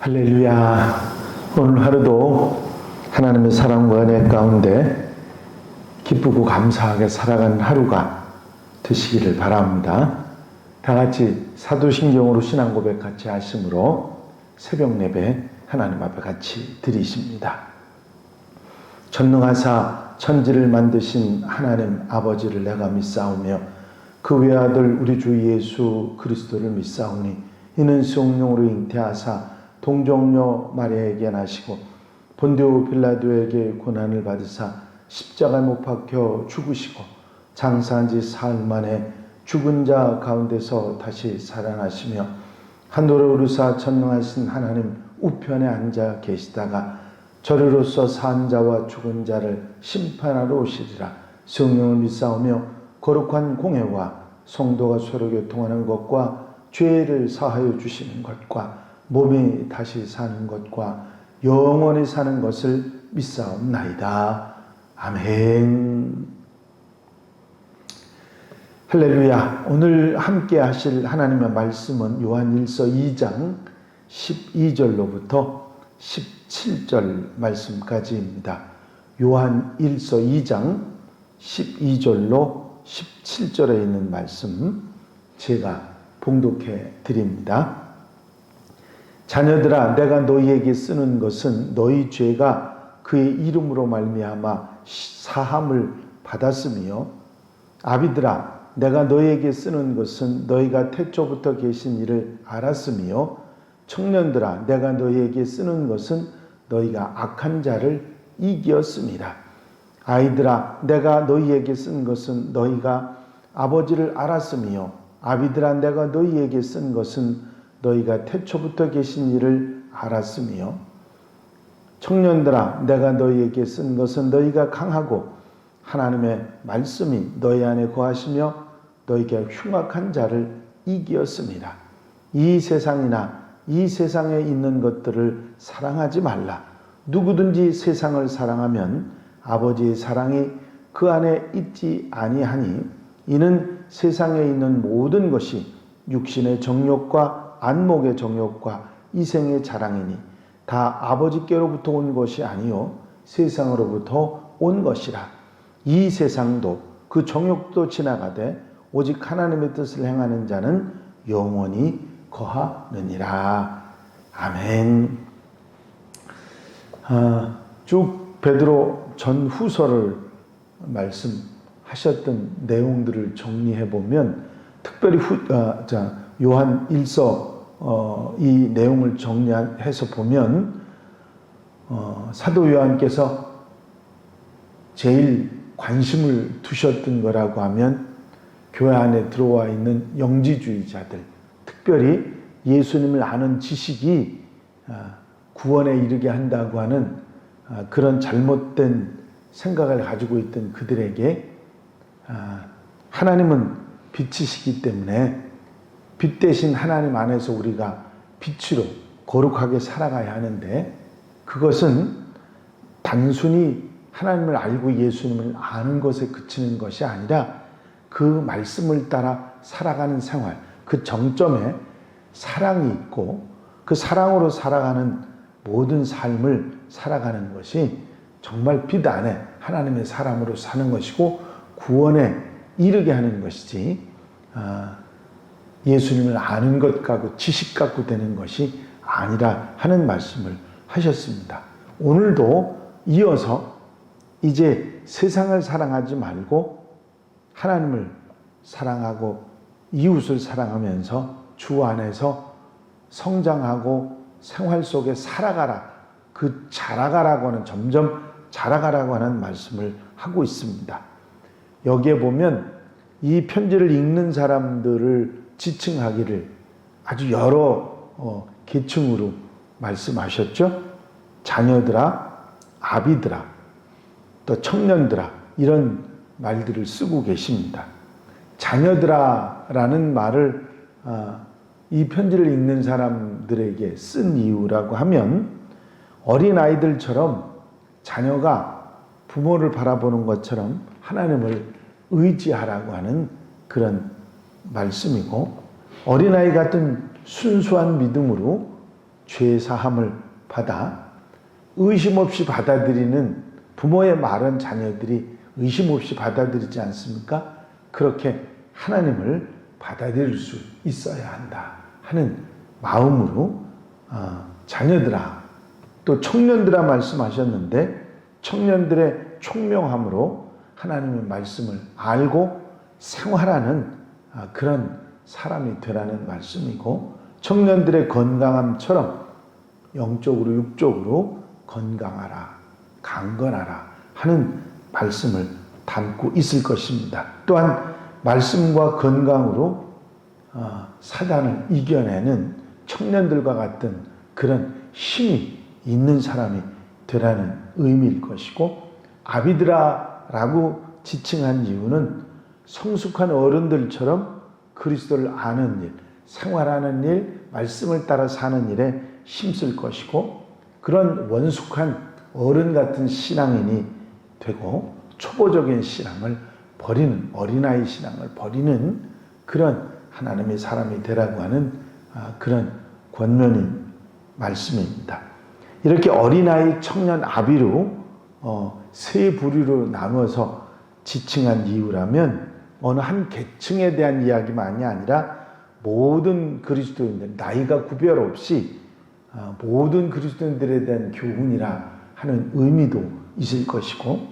할렐루야. 오늘 하루도 하나님의 사랑과 은혜 가운데 기쁘고 감사하게 살아가는 하루가 되시기를 바랍니다. 다 같이 사도신경으로 신앙 고백 같이 하심으로 새벽 예배 하나님 앞에 같이 드리십니다. 전능하사 천지를 만드신 하나님 아버지를 내가 믿사오며 그 외아들 우리 주 예수 그리스도를 믿사오니 이는 성령으로 잉태하사 동정녀 마리아에게 나시고 본디오 빌라도에게 고난을 받으사 십자가에 못 박혀 죽으시고 장사한 지 사흘 만에 죽은 자 가운데서 다시 살아나시며 하늘에 오르사 전능하신 하나님 우편에 앉아 계시다가 저리로서 산 자와 죽은 자를 심판하러 오시리라. 성령을 믿사오며 거룩한 공회와 성도가 서로 교통하는 것과 죄를 사하여 주시는 것과 몸이 다시 사는 것과 영원히 사는 것을 믿사옵나이다. 아멘. 할렐루야. 오늘 함께 하실 하나님의 말씀은 요한일서 2장 12절로부터 17절 말씀까지입니다. 요한일서 2장 12절로 17절에 있는 말씀 제가 봉독해 드립니다. 자녀들아, 내가 너희에게 쓰는 것은 너희 죄가 그의 이름으로 말미암아 사함을 받았으며, 아비들아, 내가 너희에게 쓰는 것은 너희가 태초부터 계신 이를 알았으며, 청년들아, 내가 너희에게 쓰는 것은 너희가 악한 자를 이기었습니다. 아이들아, 내가 너희에게 쓴 것은 너희가 아버지를 알았으며, 아비들아, 내가 너희에게 쓴 것은 너희가 태초부터 계신 이를 알았으며, 청년들아, 내가 너희에게 쓴 것은 너희가 강하고 하나님의 말씀이 너희 안에 거하시며 너희가 흉악한 자를 이기었습니다. 이 세상이나 이 세상에 있는 것들을 사랑하지 말라. 누구든지 세상을 사랑하면 아버지의 사랑이 그 안에 있지 아니하니, 이는 세상에 있는 모든 것이 육신의 정욕과 안목의 정욕과 이생의 자랑이니 다 아버지께로부터 온 것이 아니요 세상으로부터 온 것이라. 이 세상도 그 정욕도 지나가되 오직 하나님의 뜻을 행하는 자는 영원히 거하느니라. 아멘. 쭉 베드로 전후서를 말씀하셨던 내용들을 정리해 보면, 특별히 요한 1서 이 내용을 정리해서 보면 사도 요한께서 제일 관심을 두셨던 거라고 하면 교회 안에 들어와 있는 영지주의자들, 특별히 예수님을 아는 지식이 구원에 이르게 한다고 하는 그런 잘못된 생각을 가지고 있던 그들에게 하나님은 빛이시기 때문에 빛 대신 하나님 안에서 우리가 빛으로 거룩하게 살아가야 하는데, 그것은 단순히 하나님을 알고 예수님을 아는 것에 그치는 것이 아니라 그 말씀을 따라 살아가는 생활, 그 정점에 사랑이 있고 그 사랑으로 살아가는 모든 삶을 살아가는 것이 정말 빛 안에 하나님의 사람으로 사는 것이고 구원에 이르게 하는 것이지, 예수님을 아는 것 갖고 지식 갖고 되는 것이 아니라 하는 말씀을 하셨습니다. 오늘도 이어서 이제 세상을 사랑하지 말고 하나님을 사랑하고 이웃을 사랑하면서 주 안에서 성장하고 생활 속에 살아가라, 그 자라가라고 하는, 점점 자라가라고 하는 말씀을 하고 있습니다. 여기에 보면 이 편지를 읽는 사람들을 지칭하기를 아주 여러 계층으로 말씀하셨죠. 자녀들아, 아비들아, 또 청년들아, 이런 말들을 쓰고 계십니다. 자녀들아라는 말을 이 편지를 읽는 사람들에게 쓴 이유라고 하면, 어린아이들처럼 자녀가 부모를 바라보는 것처럼 하나님을 의지하라고 하는 그런 말씀이고, 어린아이 같은 순수한 믿음으로 죄 사함을 받아 의심 없이 받아들이는 부모의 말은 자녀들이 의심 없이 받아들이지 않습니까? 그렇게 하나님을 받아들일 수 있어야 한다 하는 마음으로 자녀들아 또 청년들아 말씀하셨는데 청년들의 총명함으로 하나님의 말씀을 알고 생활하는 그런 사람이 되라는 말씀이고 청년들의 건강함처럼 영적으로 육적으로 건강하라 강건하라 하는 말씀을 담고 있을 것입니다. 또한 말씀과 건강으로 사단을 이겨내는 청년들과 같은 그런 힘이 있는 사람이 되라는 의미일 것이고 아비드라라고 지칭한 이유는 성숙한 어른들처럼 그리스도를 아는 일, 생활하는 일, 말씀을 따라 사는 일에 힘쓸 것이고 그런 원숙한 어른 같은 신앙인이 되고 초보적인 신앙을 버리는 어린아이 신앙을 버리는 그런 하나님의 사람이 되라고 하는 그런 권면인 말씀입니다. 이렇게 어린아이, 청년, 아비로 세 부류로 나누어서 지칭한 이유라면 어느 한 계층에 대한 이야기만이 아니라 모든 그리스도인들 나이가 구별 없이 모든 그리스도인들에 대한 교훈이라 하는 의미도 있을 것이고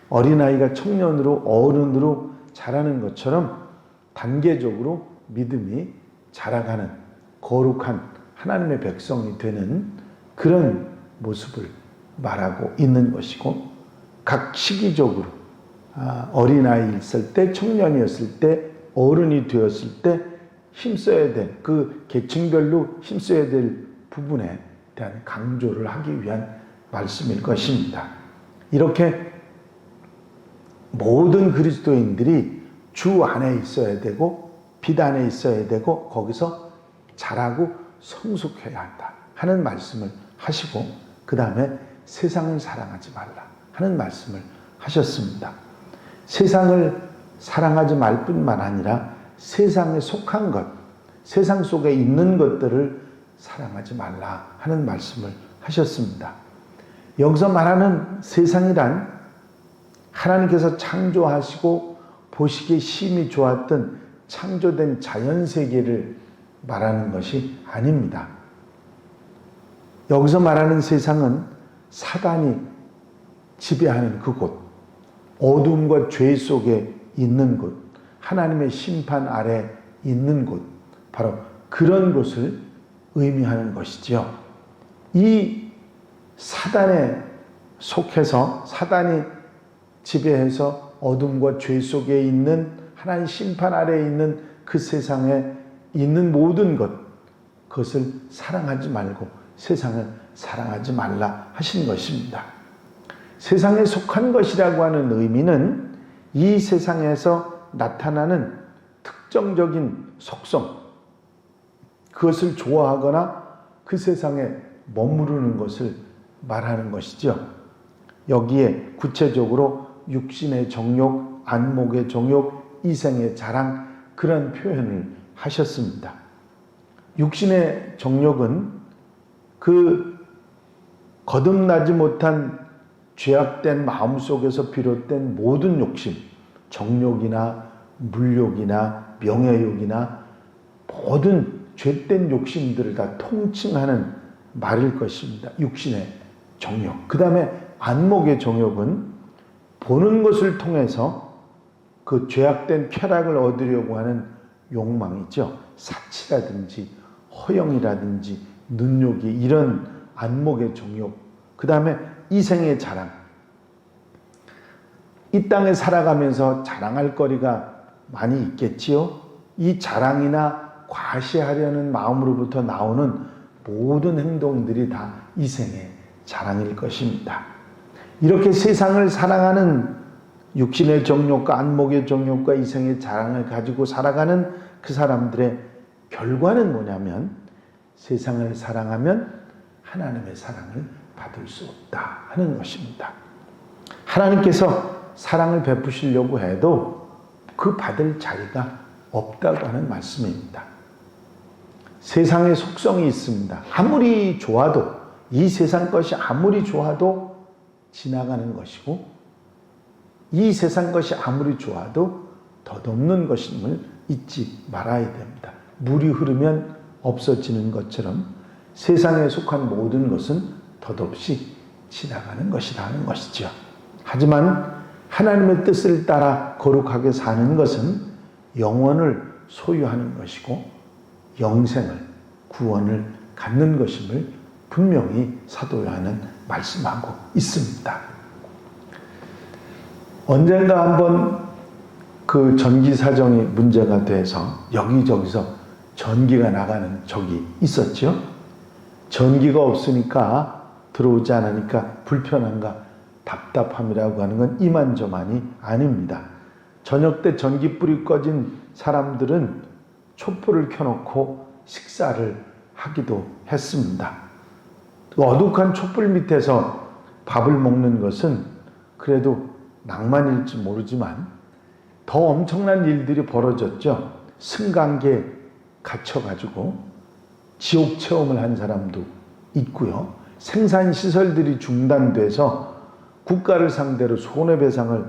어린아이가 청년으로 어른으로 자라는 것처럼 단계적으로 믿음이 자라가는 거룩한 하나님의 백성이 되는 그런 모습을 말하고 있는 것이고 각 시기적으로 어린아이 있을 때 청년이었을 때 어른이 되었을 때 힘써야 될 그 계층별로 힘써야 될 부분에 대한 강조를 하기 위한 말씀일 것입니다. 이렇게 모든 그리스도인들이 주 안에 있어야 되고 빛 안에 있어야 되고 거기서 자라고 성숙해야 한다 하는 말씀을 하시고 그 다음에 세상을 사랑하지 말라 하는 말씀을 하셨습니다. 세상을 사랑하지 말 뿐만 아니라 세상에 속한 것, 세상 속에 있는 것들을 사랑하지 말라 하는 말씀을 하셨습니다. 여기서 말하는 세상이란 하나님께서 창조하시고 보시기에 심히 좋았던 창조된 자연세계를 말하는 것이 아닙니다. 여기서 말하는 세상은 사단이 지배하는 그곳, 어둠과 죄 속에 있는 곳, 하나님의 심판 아래 있는 곳, 바로 그런 곳을 의미하는 것이지요. 이 사단에 속해서 사단이 지배해서 어둠과 죄 속에 있는 하나님 심판 아래에 있는 그 세상에 있는 모든 것, 그것을 사랑하지 말고 세상을 사랑하지 말라 하신 것입니다. 세상에 속한 것이라고 하는 의미는 이 세상에서 나타나는 특정적인 속성, 그것을 좋아하거나 그 세상에 머무르는 것을 말하는 것이죠. 여기에 구체적으로 육신의 정욕, 안목의 정욕, 이생의 자랑 그런 표현을 하셨습니다. 육신의 정욕은 그 거듭나지 못한 죄악된 마음 속에서 비롯된 모든 욕심, 정욕이나 물욕이나 명예욕이나 모든 죄된 욕심들을 다 통칭하는 말일 것입니다. 육신의 정욕. 그 다음에 안목의 정욕은 보는 것을 통해서 그 죄악된 쾌락을 얻으려고 하는 욕망이죠. 사치라든지 허영이라든지 눈욕이 이런 안목의 정욕. 그 다음에 이생의 자랑. 이 땅에 살아가면서 자랑할 거리가 많이 있겠지요. 이 자랑이나 과시하려는 마음으로부터 나오는 모든 행동들이 다 이생의 자랑일 것입니다. 이렇게 세상을 사랑하는 육신의 정욕과 안목의 정욕과 이생의 자랑을 가지고 살아가는 그 사람들의 결과는 뭐냐면 세상을 사랑하면 하나님의 사랑을 받을 수 없다 하는 것입니다. 하나님께서 사랑을 베푸시려고 해도 그 받을 자리가 없다고 하는 말씀입니다. 세상의 속성이 있습니다. 아무리 좋아도, 이 세상 것이 아무리 좋아도 지나가는 것이고, 이 세상 것이 아무리 좋아도 덧없는 것임을 잊지 말아야 됩니다. 물이 흐르면 없어지는 것처럼 세상에 속한 모든 것은 덧없이 지나가는 것이라는 것이죠. 하지만 하나님의 뜻을 따라 거룩하게 사는 것은 영원을 소유하는 것이고 영생을, 구원을 갖는 것임을 분명히 사도 요한은 말씀하고 있습니다. 언젠가 한번 그 전기 사정이 문제가 돼서 여기저기서 전기가 나가는 적이 있었죠. 전기가 없으니까, 들어오지 않으니까 불편함과 답답함이라고 하는 건 이만저만이 아닙니다. 저녁 때 전기불이 꺼진 사람들은 촛불을 켜놓고 식사를 하기도 했습니다. 어둑한 촛불 밑에서 밥을 먹는 것은 그래도 낭만일지 모르지만 더 엄청난 일들이 벌어졌죠. 승강기에 갇혀가지고 지옥 체험을 한 사람도 있고요. 생산시설들이 중단돼서 국가를 상대로 손해배상을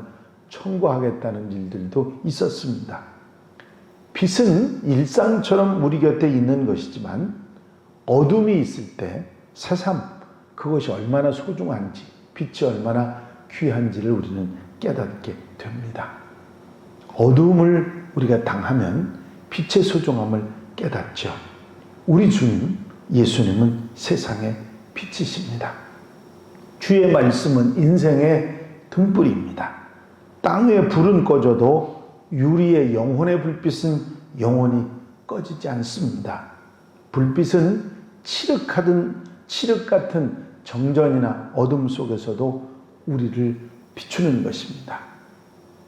청구하겠다는 일들도 있었습니다. 빛은 일상처럼 우리 곁에 있는 것이지만 어둠이 있을 때 새삼 그것이 얼마나 소중한지, 빛이 얼마나 귀한지를 우리는 깨닫게 됩니다. 어둠을 우리가 당하면 빛의 소중함을 깨닫죠. 우리 주님 예수님은 세상의 빛이십니다. 주의 말씀은 인생의 등불입니다. 땅 위에 불은 꺼져도 유리의 영혼의 불빛은 영원히 꺼지지 않습니다. 불빛은 칠흑 같은 정전이나 어둠 속에서도 우리를 비추는 것입니다.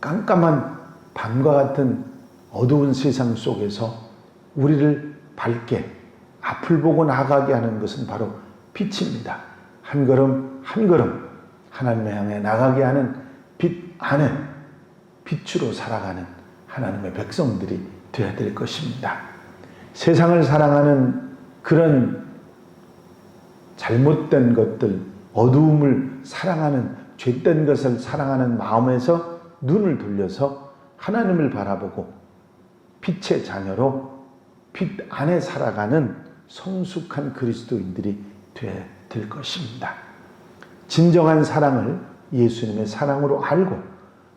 깜깜한 밤과 같은 어두운 세상 속에서 우리를 밝게 앞을 보고 나아가게 하는 것은 바로 빛입니다. 한 걸음 한 걸음 하나님을 향해 나가게 하는 빛 안에 빛으로 살아가는 하나님의 백성들이 되어야 될 것입니다. 세상을 사랑하는 그런 잘못된 것들, 어두움을 사랑하는, 죄된 것을 사랑하는 마음에서 눈을 돌려서 하나님을 바라보고 빛의 자녀로 빛 안에 살아가는 성숙한 그리스도인들이 되어야 될 것입니다. 진정한 사랑을 예수님의 사랑으로 알고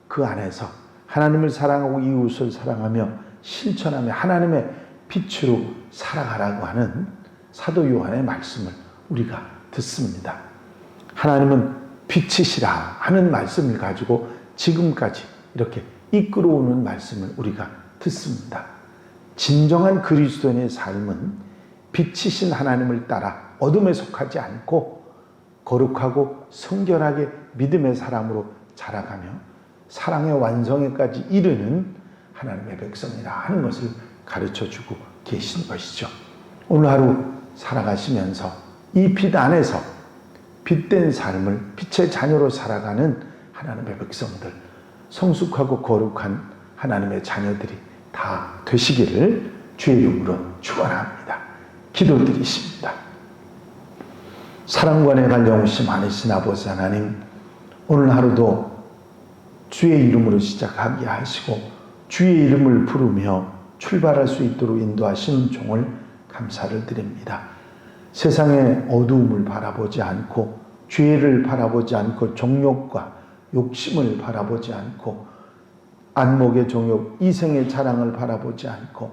그 안에서 하나님을 사랑하고 이웃을 사랑하며 실천하며 하나님의 빛으로 살아가라고 하는 사도 요한의 말씀을 우리가 듣습니다. 하나님은 빛이시라 하는 말씀을 가지고 지금까지 이렇게 이끌어오는 말씀을 우리가 듣습니다. 진정한 그리스도인의 삶은 빛이신 하나님을 따라 어둠에 속하지 않고 거룩하고 성결하게 믿음의 사람으로 자라가며 사랑의 완성에까지 이르는 하나님의 백성이라 하는 것을 가르쳐주고 계신 것이죠. 오늘 하루 살아가시면서 이 빛 안에서 빛된 삶을 빛의 자녀로 살아가는 하나님의 백성들, 성숙하고 거룩한 하나님의 자녀들이 다 되시기를 주의 이름으로 축원합니다. 기도드리십니다. 사랑과 내가 영시 많으신 아버지 하나님, 오늘 하루도 주의 이름으로 시작하게 하시고 주의 이름을 부르며 출발할 수 있도록 인도하시는 종을 감사를 드립니다. 세상의 어두움을 바라보지 않고 죄를 바라보지 않고 정욕과 욕심을 바라보지 않고 안목의 정욕, 이생의 자랑을 바라보지 않고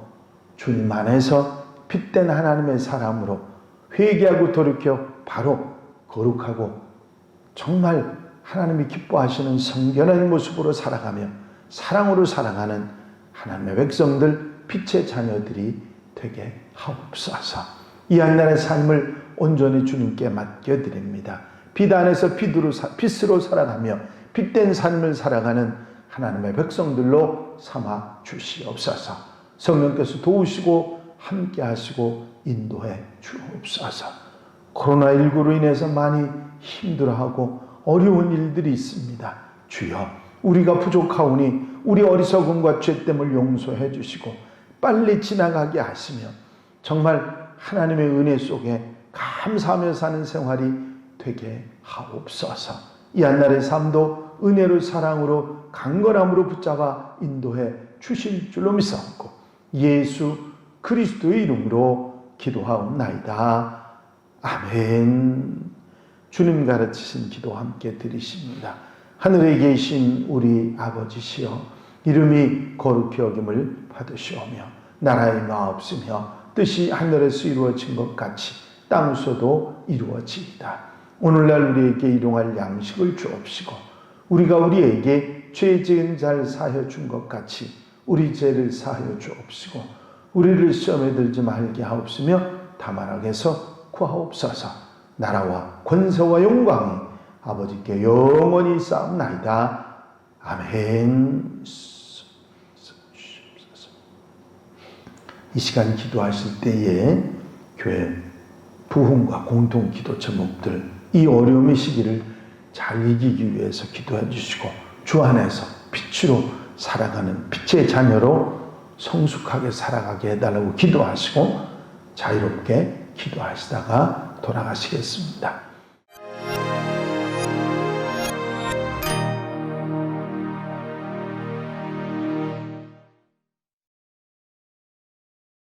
주님 안에서 빛된 하나님의 사람으로 회개하고 돌이켜 바로 거룩하고 정말 하나님이 기뻐하시는 성결한 모습으로 살아가며 사랑으로 살아가는 하나님의 백성들, 빛의 자녀들이 되게 하옵소서. 이 한날의 삶을 온전히 주님께 맡겨드립니다. 빛 안에서 빛으로 살아가며 빛된 삶을 살아가는 하나님의 백성들로 삼아 주시옵소서. 성령께서 도우시고 함께 하시고 인도해 주옵소서. 코로나19로 인해서 많이 힘들어하고 어려운 일들이 있습니다. 주여, 우리가 부족하오니 우리 어리석음과 죄됨을 용서해 주시고 빨리 지나가게 하시며 정말 하나님의 은혜 속에 감사하며 사는 생활이 되게 하옵소서. 이 한날의 삶도 은혜로 사랑으로 강건함으로 붙잡아 인도해 주실 줄로 믿사옵고 예수 그리스도의 이름으로 기도하옵나이다. 아멘. 주님 가르치신 기도 함께 드리십니다. 하늘에 계신 우리 아버지시여, 이름이 거룩히 여김을 받으시오며 나라의 마옵시며 뜻이 하늘에서 이루어진 것 같이 땅에서도 이루어지이다. 오늘날 우리에게 일용할 양식을 주옵시고 우리가 우리에게 죄 지은 자를 사하여 준 것 같이 우리 죄를 사하여 주옵시고 우리를 시험에 들지 말게 하옵시며 다만 악에서 구하옵소서. 나라와 권세와 영광이 아버지께 영원히 쌓옵나이다. 아멘. 이 시간 기도하실 때에 교회 부흥과 공동 기도 제목들, 이 어려움의 시기를 잘 이기기 위해서 기도해 주시고 주 안에서 빛으로 살아가는 빛의 자녀로 성숙하게 살아가게 해달라고 기도하시고 자유롭게 기도하시다가 돌아가시겠습니다.